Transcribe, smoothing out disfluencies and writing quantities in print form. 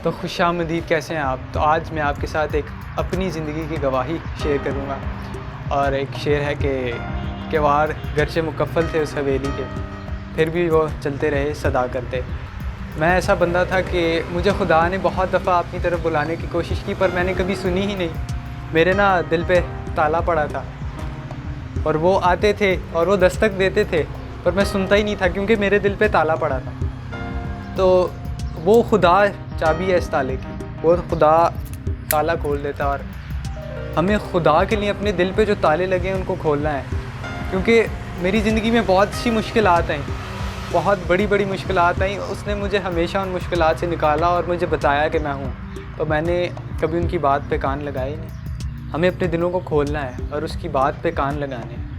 तो खुशामदीद, कैसे हैं आप? तो आज मैं आपके साथ एक अपनी ज़िंदगी की गवाही शेयर करूँगा। और एक शेर है कि वार गरचे मुकफ़ल थे उस हवेली के, फिर भी वो चलते रहे सदा करते। मैं ऐसा बंदा था कि मुझे खुदा ने बहुत दफ़ा अपनी तरफ बुलाने की कोशिश की, पर मैंने कभी सुनी ही नहीं। मेरे ना दिल पे ताला पड़ा था और वो आते थे और वो दस्तक देते थे, पर मैं सुनता ही नहीं था क्योंकि मेरे दिल पे ताला पड़ा था। तो वो खुदा चाबी है इस ताले की, वो खुदा ताला खोल देता। और हमें खुदा के लिए अपने दिल पे जो ताले लगे हैं उनको खोलना है, क्योंकि मेरी ज़िंदगी में बहुत सी मुश्किलात आई, बहुत बड़ी बड़ी मुश्किलात आई। उसने मुझे हमेशा उन मुश्किलात से निकाला और मुझे बताया कि मैं हूँ, तो मैंने कभी उनकी बात पे कान लगाए नहीं। हमें अपने दिलों को खोलना है और उसकी बात पे कान लगाने हैं।